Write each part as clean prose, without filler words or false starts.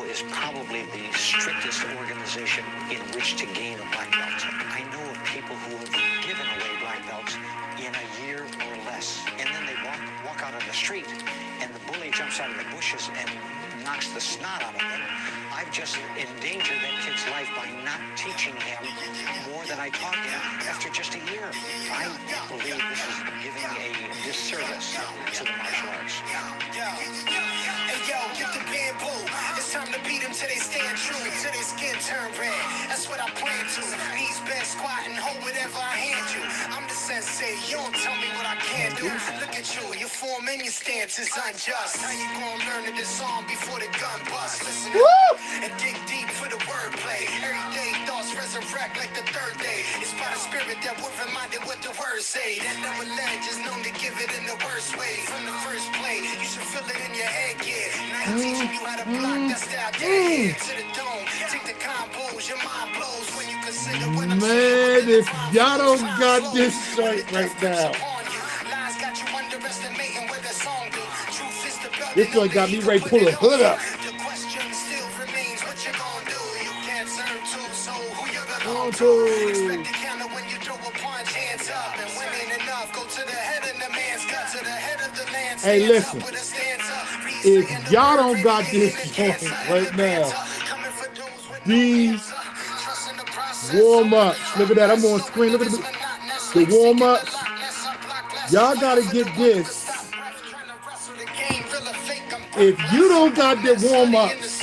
is probably the strictest organization in which to gain a black belt. I know of people who have given away black belts in a year or less, and then they walk out on the street, and the bully jumps out of the bushes and knocks the snot out of them. I've just endangered that kid's life by not teaching him more than I taught him after just a year. I believe this is giving a disservice to the martial arts. Hey yo, get the bamboo. It's time to beat them till they stand true, till their skin turn red. That's what I plan to. Knees bent, squatting, hold whatever I hand you. I'm the sensei, you don't tell me what I can't do. Look at you, your form and your stance is unjust. How you gonna learn to disarm before the gun busts? Listen up and dig deep for the wordplay. Everyday thoughts resurrect like the third day. It's by the spirit that we're reminded what the words say. That never ledge is known to give it in the worst way. From the first play, you should feel it in your head, yeah. Now I'm teaching you how to block that style, head to the dome. Take the combos, your mind blows when you consider what I'm Man, if y'all don't got this joint right now, Lies got you underestimating where the song be. Truth is the belt. this joint got me ready to pull the hood up. The question still remains what you gonna do. You can't serve two, so who you gonna On go to? to. Expect the counter when you throw a punch, hands up. And when ain't enough, go to the head of the man's gut, to the head of the land. Hey, Stands up listen. with a stands up. If y'all don't got this joint right now, these warm-ups, look at that, I'm on screen, look at the warm-ups. Y'all gotta get this. If you don't got the warm-ups,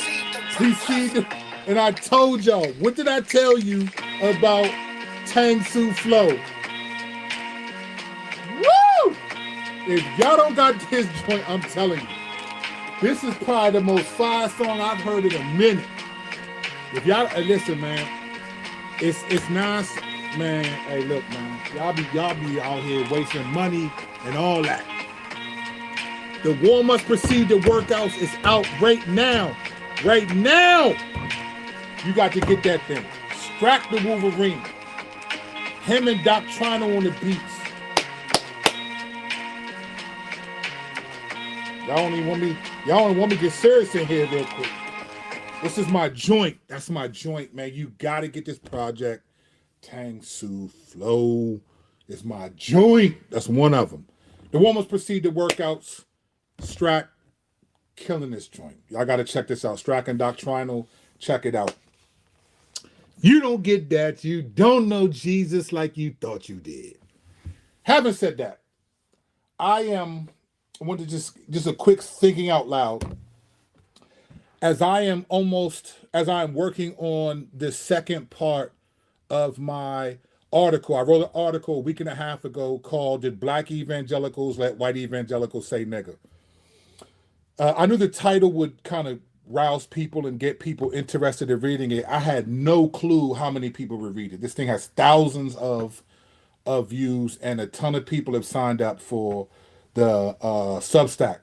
and I told y'all, what did I tell you about Tang Soo Flow? Woo! If y'all don't got this joint, I'm telling you, this is probably the most fire song I've heard in a minute. If y'all listen, man, it's nice, man. Hey, look, man, y'all be out here wasting money and all that. The warm-ups precede the workouts is out right now. Right now, you got to get that thing. Strack the Wolverine. Him and Doctrino on the beats. Y'all only want me to get serious in here real quick. This is my joint. That's my joint, man. You gotta get this project. Tang Soo Flow is my joint. That's one of them. The warm-ups precede the workouts. Strack, killing this joint. Y'all gotta check this out. Strack and Doctrinal, check it out. You don't get that. You don't know Jesus like you thought you did. Having said that, I want to just a quick thinking out loud. As I am working on the second part of my article, I wrote an article a week and a half ago called "Did Black Evangelicals Let White Evangelicals Say Nigger?" I knew the title would kind of rouse people and get people interested in reading it. I had no clue how many people would read it. This thing has thousands of views, and a ton of people have signed up for the Substack.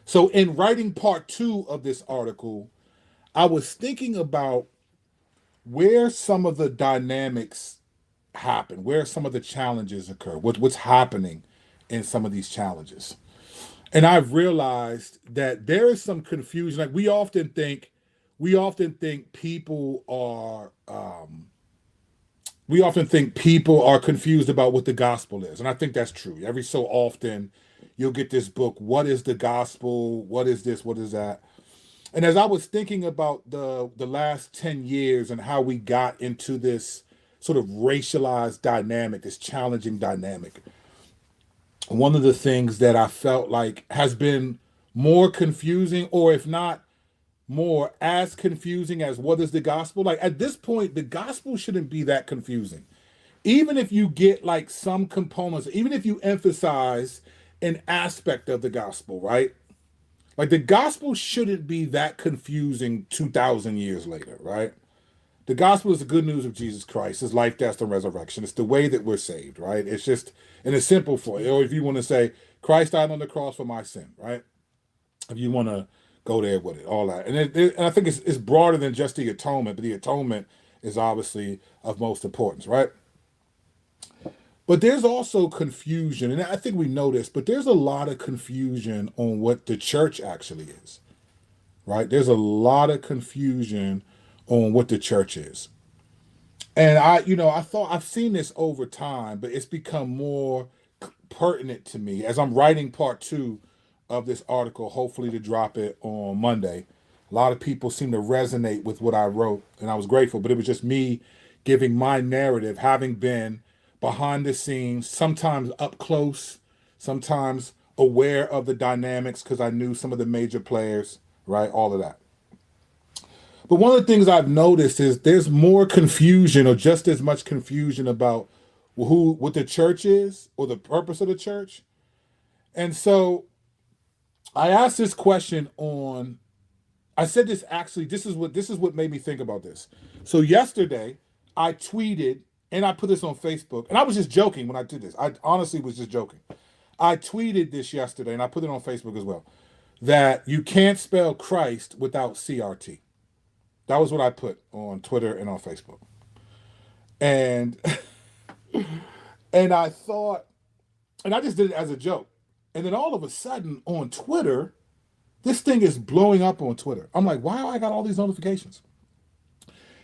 So in writing part 2 of this article, I was thinking about where some of the dynamics happen, where some of the challenges occur, what's happening in some of these challenges. And I've realized that there is some confusion. Like we often think people are confused about what the gospel is. And I think that's true. Every so often you'll get this book, What is the Gospel? What is this? What is that? And as I was thinking about the last 10 years and how we got into this sort of racialized dynamic, this challenging dynamic, one of the things that I felt like has been more confusing, or if not more, as confusing as what is the gospel? Like at this point, the gospel shouldn't be that confusing. Even if you get like some components, even if you emphasize an aspect of the gospel, right? Like the gospel shouldn't be that confusing 2,000 years later, right? The gospel is the good news of Jesus Christ, his life, death, and resurrection. It's the way that we're saved, right? It's just in a simple form. Or if you want to say, Christ died on the cross for my sin, right? If you want to go there with it, all that. And I think it's broader than just the atonement, but the atonement is obviously of most importance, right? But there's also confusion, and I think we know this, but there's a lot of confusion on what the church actually is. right? There's a lot of confusion on what the church is. And I thought I've seen this over time, but it's become more pertinent to me as I'm writing part two of this article, hopefully to drop it on Monday. A lot of people seem to resonate with what I wrote, and I was grateful, but it was just me giving my narrative, having been behind the scenes, sometimes up close, sometimes aware of the dynamics because I knew some of the major players, right? All of that. But one of the things I've noticed is there's more confusion or just as much confusion about what the church is or the purpose of the church. And so I asked this question on I said this actually this is what made me think about this. So yesterday I tweeted and I put this on Facebook and I was just joking when I did this. I honestly was just joking. I tweeted this yesterday and I put it on Facebook as well that you can't spell Christ without CRT. That was what I put on Twitter and on Facebook. And and I thought, and I just did it as a joke. And then all of a sudden on Twitter, this thing is blowing up on Twitter. I'm like, why I got all these notifications?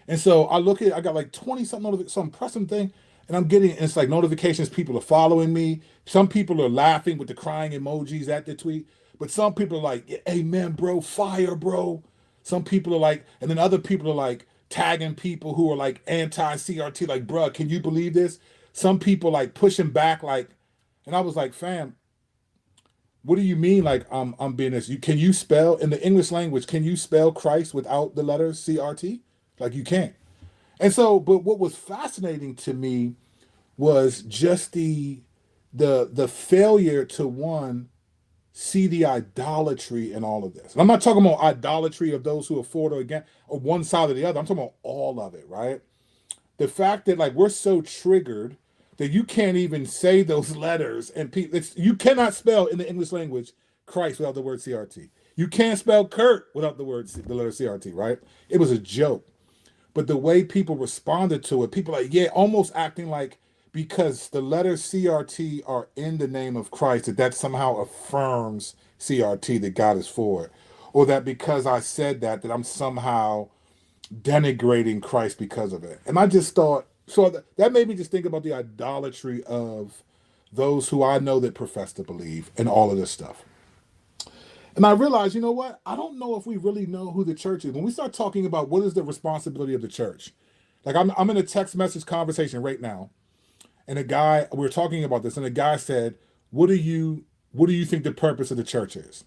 And so I got like 20 something notifications, some pressing thing, and I'm getting, it's like notifications, people are following me. Some people are laughing with the crying emojis at the tweet, but some people are like, amen, bro, fire, bro. Some people are like, and then other people are like tagging people who are like anti-CRT, like, bruh, can you believe this? Some people like pushing back, like, and I was like, fam, what do you mean? Like, I'm being this. Can you spell in the English language? Can you spell Christ without the letter CRT? Like, you can't. And so, but what was fascinating to me was just the failure to one see the idolatry in all of this. And I'm not talking about idolatry of those who are for or against or one side or the other. I'm talking about all of it, right? The fact that like we're so triggered that you can't even say those letters and you cannot spell in the English language Christ without the word CRT. You can't spell Kurt without the letter CRT, right? It was a joke. But the way people responded to it, people like, yeah, almost acting like because the letters CRT are in the name of Christ, that somehow affirms CRT, that God is for it. Or that because I said that I'm somehow denigrating Christ because of it. And I just thought, so that made me just think about the idolatry of those who I know that profess to believe and all of this stuff. And I realized, you know what? I don't know if we really know who the church is. When we start talking about what is the responsibility of the church, like I'm in a text message conversation right now, and we're talking about this, and a guy said, what do you think the purpose of the church is?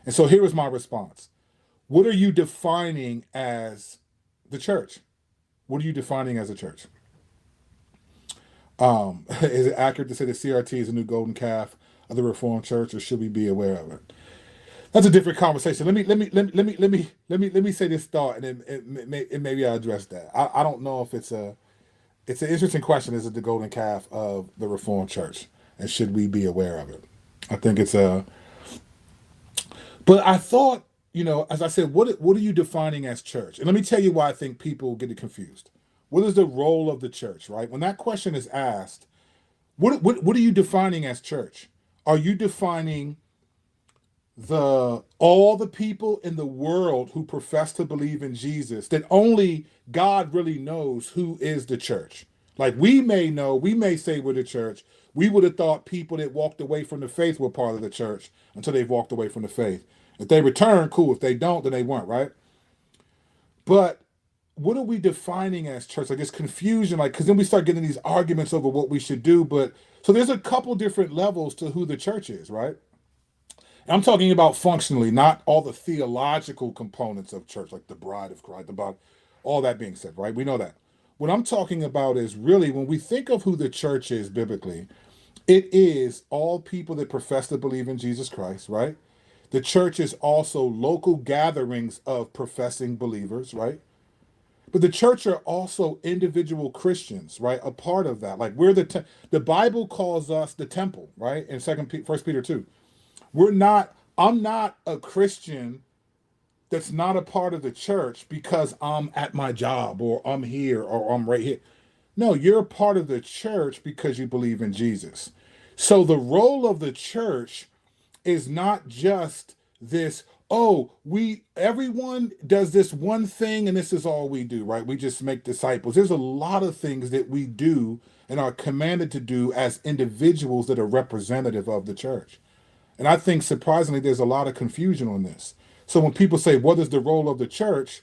And so here was my response. What are you defining as the church? What are you defining as a church? Is it accurate to say that CRT is a new golden calf of the Reformed Church, or should we be aware of it? That's a different conversation. Let me say this thought, and then maybe I'll address that. I don't know if it's an interesting question. Is it the golden calf of the Reformed Church, and should we be aware of it? I think it's but I thought, as I said, what are you defining as church? And let me tell you why I think people get it confused. What is the role of the church, right? When that question is asked, what are you defining as church? Are you defining all the people in the world who profess to believe in Jesus, that only God really knows who is the church? Like we may say we're the church. We would have thought people that walked away from the faith were part of the church until they've walked away from the faith. If they return, cool. If they don't, then they weren't, right? But what are we defining as church? Like, it's confusion, like, because then we start getting these arguments over what we should do. But so there's a couple different levels to who the church is, right? And I'm talking about functionally, not all the theological components of church, like the bride of Christ, about all that being said, right? We know that. What I'm talking about is really when we think of who the church is biblically, it is all people that profess to believe in Jesus Christ, right? The church is also local gatherings of professing believers, right? But the church are also individual Christians, right? A part of that. Like we're the Bible calls us the temple, right? In First Peter 2. I'm not a Christian that's not a part of the church because I'm at my job or I'm here or I'm right here. No, you're a part of the church because you believe in Jesus. So the role of the church is not just this, oh, everyone does this one thing and this is all we do, right? We just make disciples. There's a lot of things that we do and are commanded to do as individuals that are representative of the church. And I think surprisingly, there's a lot of confusion on this. So when people say, what is the role of the church?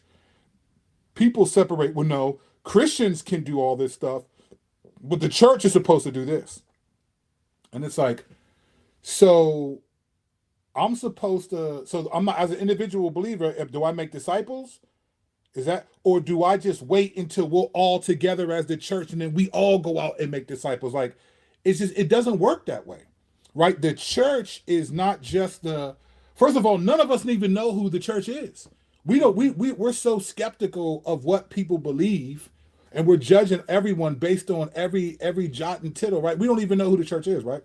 People separate, well, no, Christians can do all this stuff, but the church is supposed to do this. And it's like, so I'm supposed to, so I'm not, as an individual believer, do I make disciples? Is that, or do I just wait until we're all together as the church and then we all go out and make disciples? Like, it's just, it doesn't work that way, right? The church is not just first of all, none of us even know who the church is. We don't, we're so skeptical of what people believe and we're judging everyone based on every jot and tittle, right? We don't even know who the church is, right?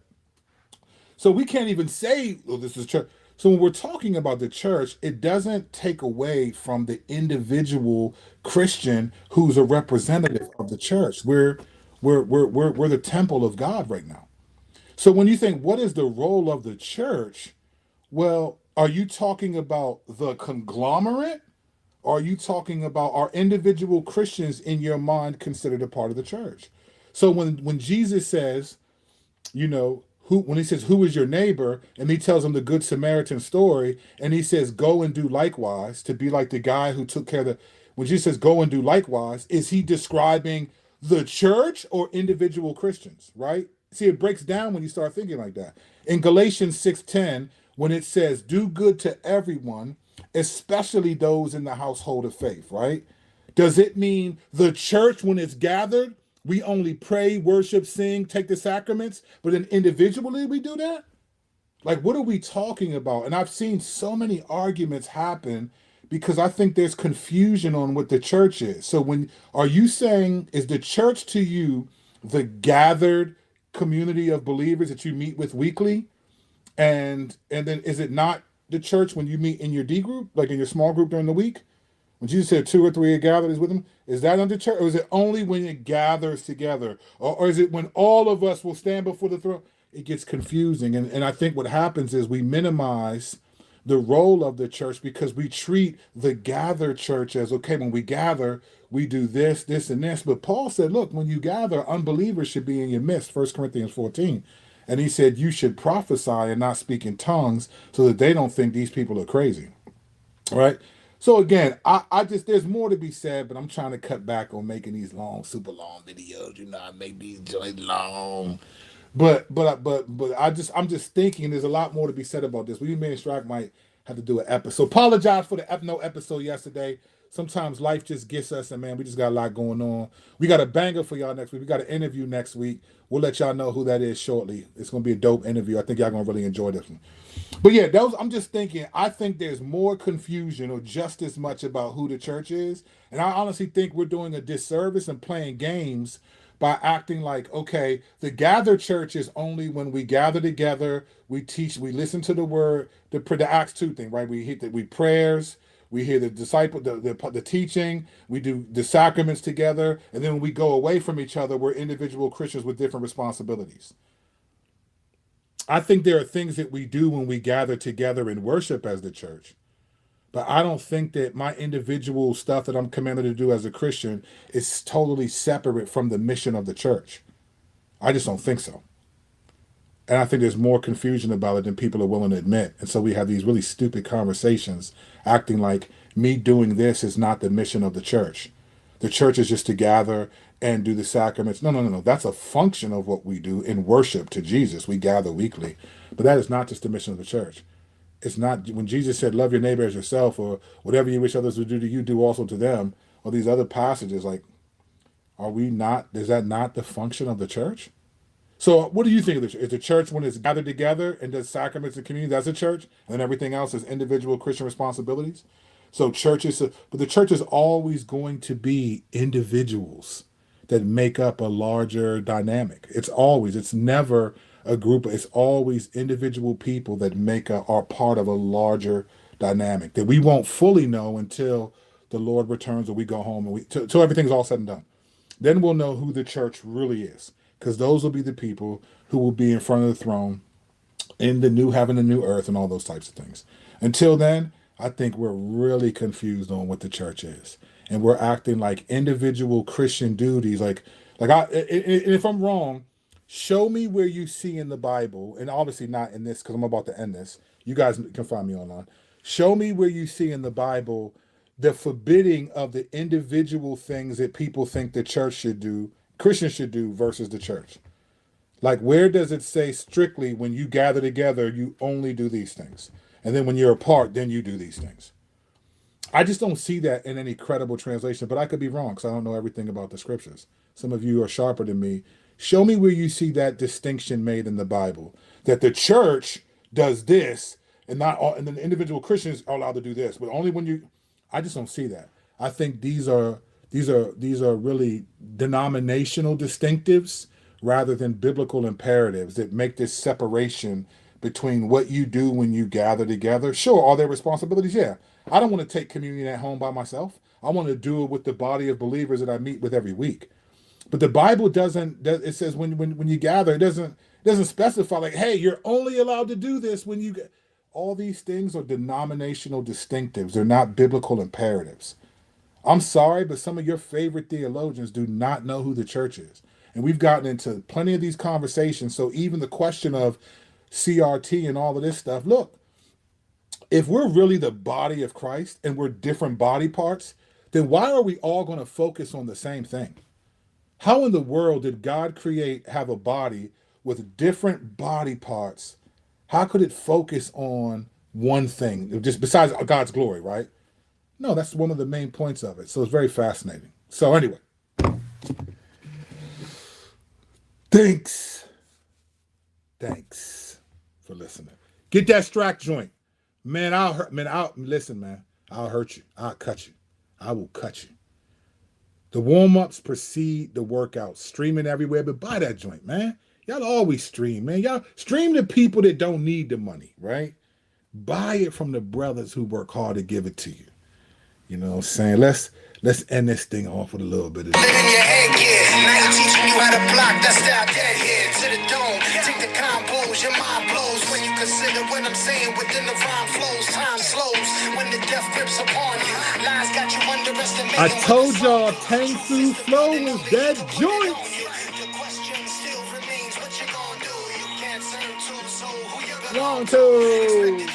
So we can't even say, oh, this is church. So when we're talking about the church, it doesn't take away from the individual Christian who's a representative of the church. We're the temple of God right now. So when you think, what is the role of the church? Well, are you talking about the conglomerate? Or are you talking about, are individual Christians in your mind considered a part of the church? So when Jesus says, you know, when he says, who is your neighbor? And he tells him the Good Samaritan story. And he says, go and do likewise, to be like the guy who took care of when Jesus says, go and do likewise, is he describing the church or individual Christians, right? See, it breaks down when you start thinking like that. In Galatians 6:10, when it says, do good to everyone, especially those in the household of faith, right? Does it mean the church, when it's gathered, we only pray, worship, sing, take the sacraments, but then individually we do that? Like, what are we talking about? And I've seen so many arguments happen because I think there's confusion on what the church is. So are you saying, is the church to you the gathered community of believers that you meet with weekly? And then is it not the church when you meet in your D group, like in your small group during the week? When Jesus said 2 or 3 are gathered is with him, is that under church? Or is it only when it gathers together? Or is it when all of us will stand before the throne? It gets confusing. And I think what happens is we minimize the role of the church because we treat the gathered church as, okay, when we gather, we do this, this, and this. But Paul said, look, when you gather, unbelievers should be in your midst, 1 Corinthians 14. And he said, you should prophesy and not speak in tongues so that they don't think these people are crazy, right? So again, I just, there's more to be said, but I'm trying to cut back on making these long, super long videos. You know, I make these joints long, but I'm just thinking there's a lot more to be said about this. We Man Strike might have to do an episode. Apologize for the no episode yesterday. Sometimes life just gets us, and man, we just got a lot going on. We got a banger for y'all next week. We got an interview next week. We'll let y'all know who that is shortly. It's gonna be a dope interview. I think y'all gonna really enjoy this one. But yeah, I'm just thinking, I think there's more confusion or just as much about who the church is. And I honestly think we're doing a disservice and playing games by acting like, okay, the gathered church is only when we gather together, we teach, we listen to the word, the Acts 2 thing, right? We prayers, we hear the disciple, the teaching, we do the sacraments together, and then when we go away from each other, we're individual Christians with different responsibilities. I think there are things that we do when we gather together and worship as the church. But I don't think that my individual stuff that I'm commanded to do as a Christian is totally separate from the mission of the church. I just don't think so. And I think there's more confusion about it than people are willing to admit. And so we have these really stupid conversations acting like me doing this is not the mission of the church. The church is just to gather and do the sacraments. No. That's a function of what we do in worship to Jesus. We gather weekly. But that is not just the mission of the church. It's not, when Jesus said, love your neighbor as yourself, or whatever you wish others would do to you, do also to them, or these other passages, like, is that not the function of the church? So what do you think of the church? Is the church when it's gathered together and does sacraments and community, that's a church? And then everything else is individual Christian responsibilities? So but the church is always going to be individuals that make up a larger dynamic. It's never a group. It's always individual people that are part of a larger dynamic that we won't fully know until the Lord returns or we go home and till everything's all said and done. Then we'll know who the church really is, because those will be the people who will be in front of the throne in the new heaven and new earth and all those types of things. Until then, I think we're really confused on what the church is, and we're acting like individual Christian duties. And if I'm wrong, show me where you see in the Bible, and obviously not in this because I'm about to end this. You guys can find me online. Show me where you see in the Bible the forbidding of the individual things that people think the church should do, Christians should do versus the church. Like, where does it say strictly when you gather together, you only do these things? And then when you're apart, then you do these things. I just don't see that in any credible translation, but I could be wrong because I don't know everything about the scriptures. Some of you are sharper than me. Show me where you see that distinction made in the Bible, that the church does this and not all, and then the individual Christians are allowed to do this, but only when you. I just don't see that. I think these are really denominational distinctives rather than biblical imperatives that make this separation between what you do when you gather together. Sure, are there responsibilities? Yeah. I don't want to take communion at home by myself. I want to do it with the body of believers that I meet with every week. But the Bible doesn't. It says when you gather, it doesn't specify like, hey, you're only allowed to do this when you. All these things are denominational distinctives. They're not biblical imperatives. I'm sorry, but some of your favorite theologians do not know who the church is. And we've gotten into plenty of these conversations. So even the question of CRT and all of this stuff, look, if we're really the body of Christ and we're different body parts, then why are we all going to focus on the same thing? How in the world did God have a body with different body parts? How could it focus on one thing, just besides God's glory, right? No, that's one of the main points of it. So it's very fascinating. So anyway, thanks for listening. Get that Strack joint. Man, I'll hurt you. I'll cut you. I will cut you. The warm-ups precede the workouts. Streaming everywhere, but buy that joint, man. Y'all always stream, man. Y'all stream to people that don't need the money, right? Buy it from the brothers who work hard to give it to you. You know what I'm saying? Let's end this thing off with a little bit of Live in your head, yeah. Now you're teaching you how to block that style dead here to the dome. Take the combos, your mind blows when you consider what I'm saying within the rhyme flows. Time slows when the death grips upon you. Lies got you underestimating. I told y'all Tang Su Flow was that joint. The question still remains what you gonna do. You can't turn to, so who you gonna Long two.